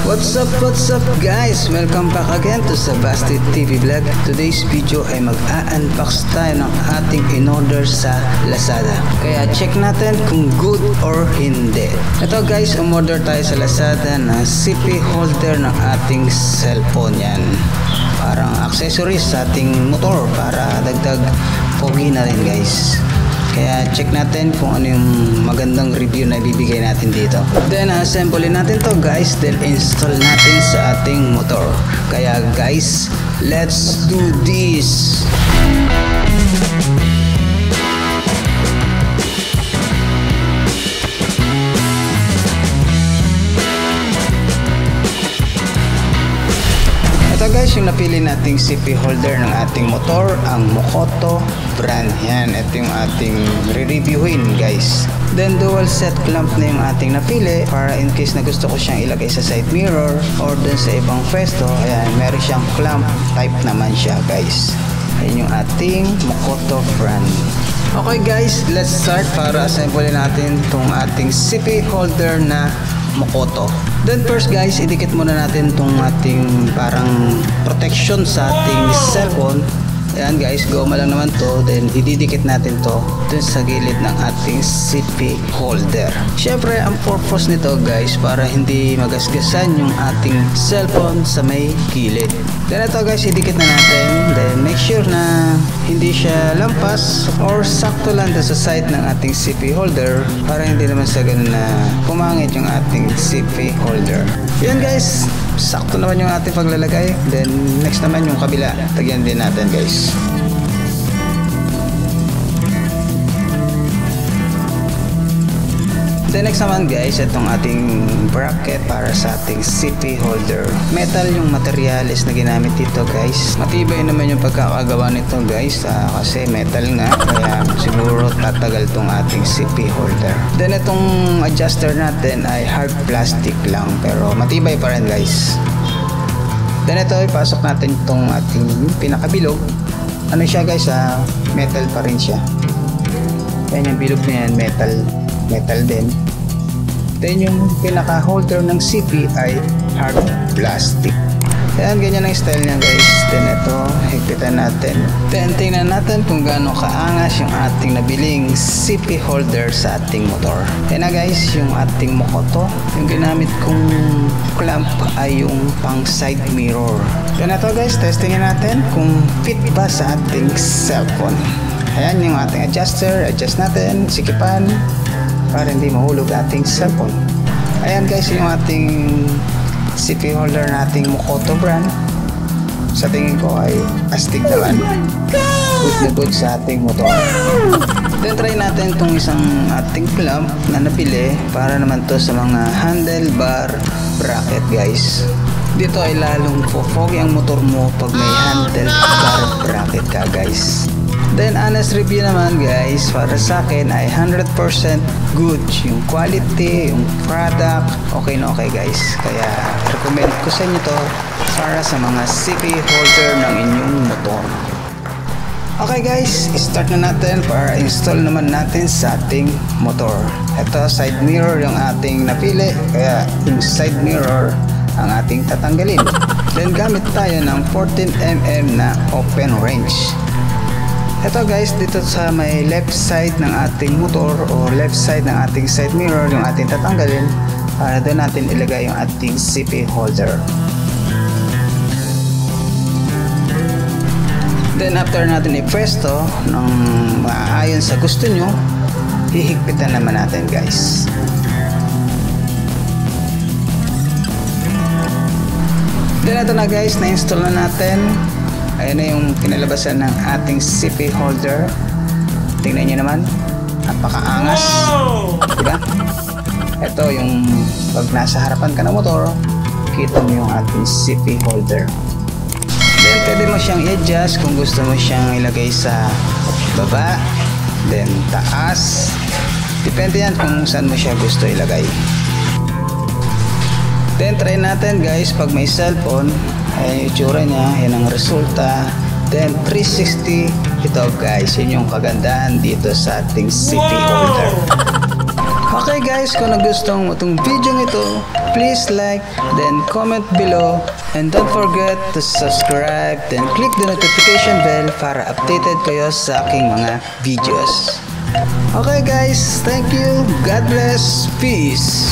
What's up guys? Welcome back again to Sabasti TV Vlog. Today's video ay mag-unbox tayo ng ating in-order sa Lazada. Kaya check natin kung good or hindi. Ito guys, umorder tayo sa Lazada na CP holder ng ating cellphone yan. Parang accessories sa ating motor para dagdag pogi na rin guys. Kaya check natin kung ano yung magandang review na ibibigay natin dito. Then assemble natin to guys, then install natin sa ating motor. Kaya guys, let's do this! Ito guys, yung napili nating CP holder ng ating motor, ang Mokoto brand. Yan, ito yung ating re-reviewin guys. Then dual set clamp na yung ating napili para in case na gusto ko siyang ilagay sa side mirror or dun sa ibang pwesto. Ayan, meron siyang clamp type naman siya guys. Ayan yung ating Mokoto brand. Okay guys, let's start para assemble natin itong ating CP holder na Mokoto. Then first guys, idikit muna natin itong ating parang protection sa ating cellphone. Ayan guys, goma lang naman to. Then ididikit natin to dun sa gilid ng ating CP holder. Syempre ang purpose nito guys, para hindi magasgasan yung ating cellphone sa may gilid. Then ito guys, idikit na natin. Then make sure na hindi siya lampas or sakto lang sa side ng ating CP holder para hindi naman sa ganun na pumangit yung ating CP holder. Yan guys, sakto naman yung ating paglalagay. Then next naman yung kabila, tagyan din natin guys. Then next naman guys, itong ating bracket para sa ating CP holder. Metal yung materials na ginamit dito guys. Matibay naman yung pagkakagawa nito guys, kasi metal nga, kaya siguro tatagal tong ating CP holder. Then itong adjuster natin ay hard plastic lang, pero matibay pa rin guys. Then ito, ipasok natin itong ating pinakabilog. Ano siya guys, metal pa rin siya. Yan yung bilog na yan, metal din. Then yung pinaka holder ng CP ay hard plastic. Ayan, ganyan ang style niya guys. Then ito, higpitan natin. Then tingnan natin kung gaano kaangas yung ating nabiling CP holder sa ating motor. Ayan na guys, yung ating Mokoto. Yung ginamit kong clamp ay yung pang side mirror. Then ito guys, testingin natin kung fit ba sa ating cellphone. Ayan yung ating adjuster, adjust natin, sikipan para hindi mahulog ating cellphone. Ayan guys, yung ating CP holder nating Mokoto brand. Sa tingin ko ay astig naman. Good na good sa ating motor. Then try natin itong isang ating clamp na napili para naman to sa mga handlebar bracket guys. Dito ay lalong popogi ang motor mo pag may handlebar bracket ka guys. Then honest review naman guys, para sa akin ay 100% good yung quality, yung product, okay na okay guys. Kaya recommend ko sa inyo to para sa mga CP holder ng inyong motor. Okay guys, start na natin para install naman natin sa ating motor. Ito, side mirror yung ating napili, kaya yung side mirror ang ating tatanggalin. Then gamit tayo ng 14mm na open range. Ito guys, dito sa may left side ng ating motor o left side ng ating side mirror yung ating tatanggalin para doon natin ilagay yung ating CP holder. Then after natin i-presto ng maayon sa gusto nyo, hihigpitan naman natin guys. Then ito na guys, na-install na natin. Ayan na yung kinalabasan ng ating CP holder. Tingnan nyo naman, napakaangas, diba? Ito yung pag nasa harapan ka ng motor, kita mo yung ating CP holder. Then pwede mo siyang i-adjust kung gusto mo siyang ilagay sa baba, then taas. Depende yan kung saan mo siya gusto ilagay. Then try natin guys, pag may cellphone, ayan yung itsura niya, yan ang resulta. Then 360, ito guys, yun yung kagandahan dito sa ating CP holder. Okay guys, kung nagustuhan mo itong video ito, please like, then comment below, and don't forget to subscribe, then click the notification bell para updated kayo sa aking mga videos. Okay guys, thank you, God bless, peace.